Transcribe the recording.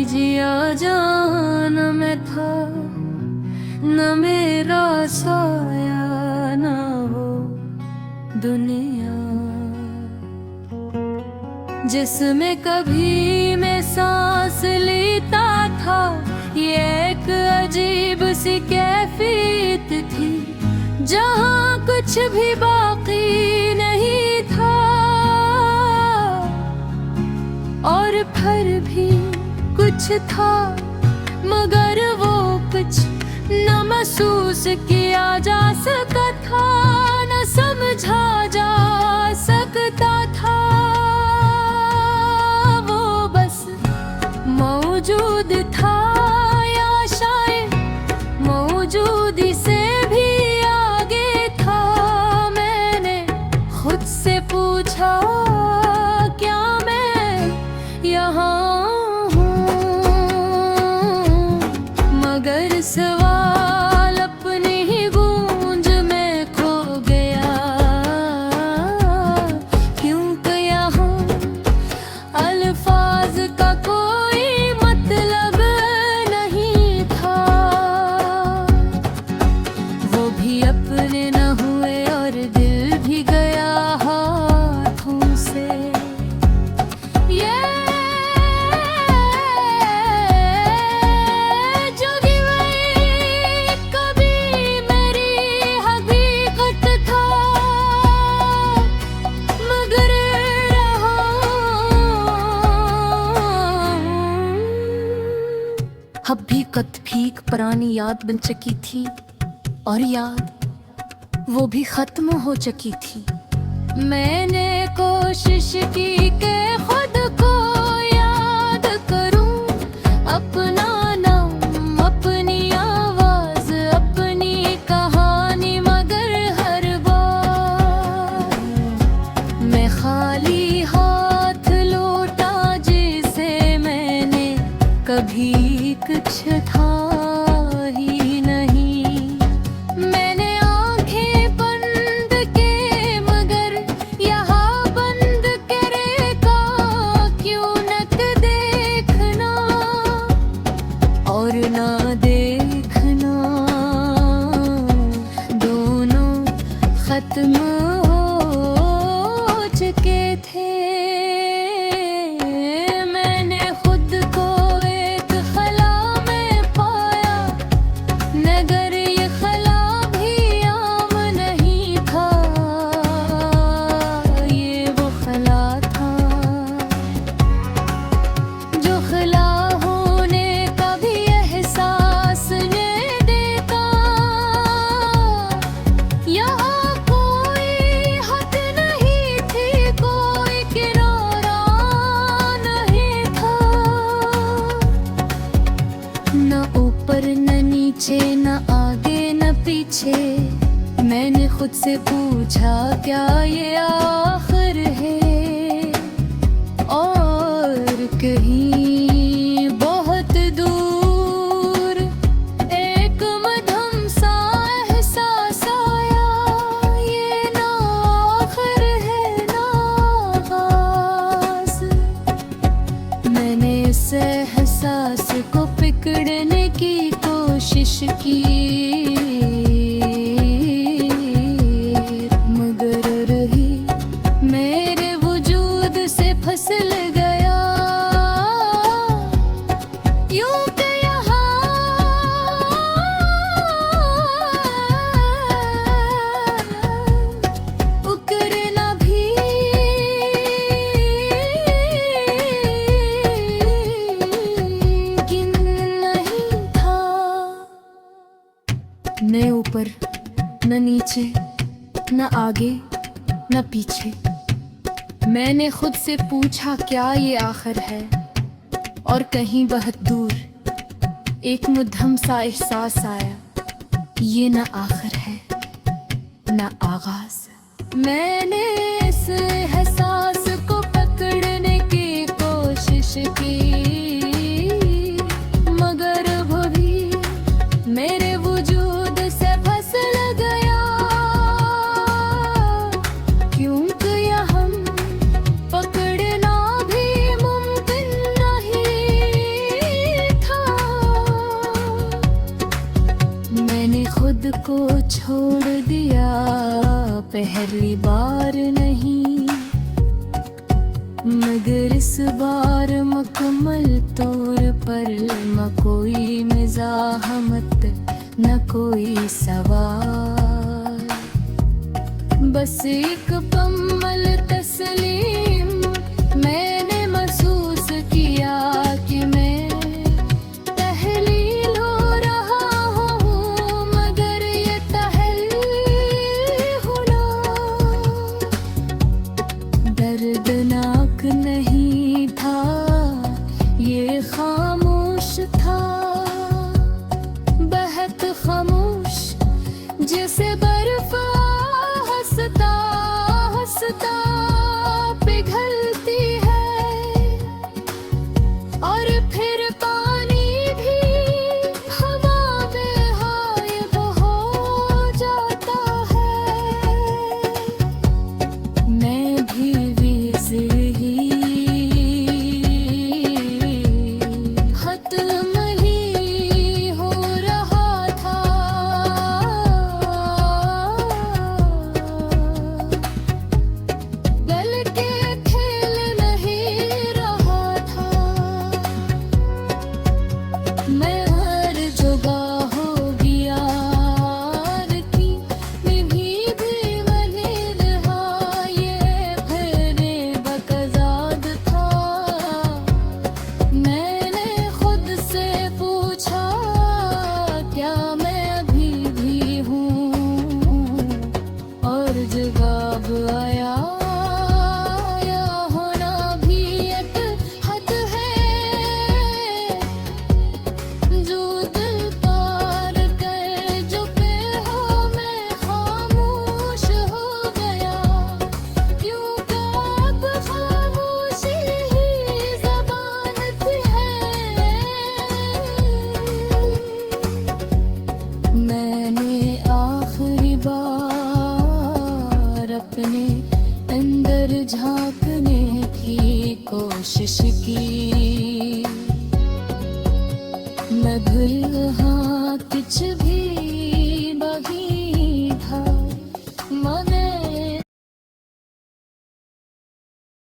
जिया जान मैं था, न मेरा साया न वो दुनिया जिसमें कभी मैं सांस लेता था। ये एक अजीब सी कैफियत थी जहाँ कुछ भी बाकी नहीं था, और फिर भी कुछ था मगर वो कुछ न महसूस किया जा सकता था, न समझा जा सकता था। वो बस मौजूद था या शायद मौजूदी से भी आगे था। मैंने खुद से पूछा क्या मैं यहाँ हूँ, मगर सवाल अपनी ही गूंज में खो गया। क्योंकि यहाँ अल्फाज का कोई मतलब नहीं था। वो भी अपने न हुए और दिल भी गया हाथों से। अब भी कद भीग पुरानी याद बन चुकी थी, और याद वो भी खत्म हो चुकी थी। मैंने कोशिश की कि खुद को याद करूं, अपना नाम, अपनी आवाज, अपनी कहानी, मगर हर बार मैं खाली हाथ लौटा जैसे मैंने कभी कुछ था ही नहीं। मैंने आंखें बंद के मगर यहाँ बंद करे का क्यों न देखना और ना देखना, दोनों खत्म हो चुके थे। न आगे न पीछे, मैंने खुद से पूछा क्या ये आखिर है, और कहीं बहुत दूर एक मध्यम सा एहसास आया, ये ना आखिर है ना आगाज़। मैंने इस एहसास को पकड़ने की कोशिश की, मगर रही मेरे वजूद से फिसल गया। यूं कि यहाँ उकरना भी न ऊपर न नीचे, न आगे न पीछे। मैंने खुद से पूछा क्या ये आखिर है, और कहीं बहुत दूर एक मध्यम सा एहसास आया, ये न आखिर है न आगाज। मैंने इस एहसास को पकड़ने की कोशिश की, मगर वो भी मेरे वजूद से फिसल गया। क्योंकि यहाँ पकड़ना भी मुमकिन नहीं पहली बार नहीं, मगर इस बार मुकम्मल तौर पर न कोई मिज़ाहमत न कोई सवाल, बस एक कम्मल तस्लीम। मैंने महसूस किया कि मैं तहलील हो रहा हूँ, मगर ये तहलील होना दर्दनाक नहीं था, ये खामोश था, बहुत खामोश, जैसे बर्फ हंसता हंसता पिघलती है, और फिर पानी भी हवा में गायब हो जाता है। मैं भी विज़िर ही खत्म ही हो रहा था, दिल के खेल नहीं रहा था। मैं हर जगह हो गया की निभी भी वही रहा, ये फिर बकजाद था। मैंने खुद से पूछा क्या मैं अभी भी हूँ, और जवाब आया या होना भी एक हद है, जो दिल पार कर जो पे हो, मैं खामोश हो गया, क्योंकि अब खामोशी ही ज़बान है। मैंने आखिरी बार अपने अंदर झांकने की कोशिश की, मैं भूल गया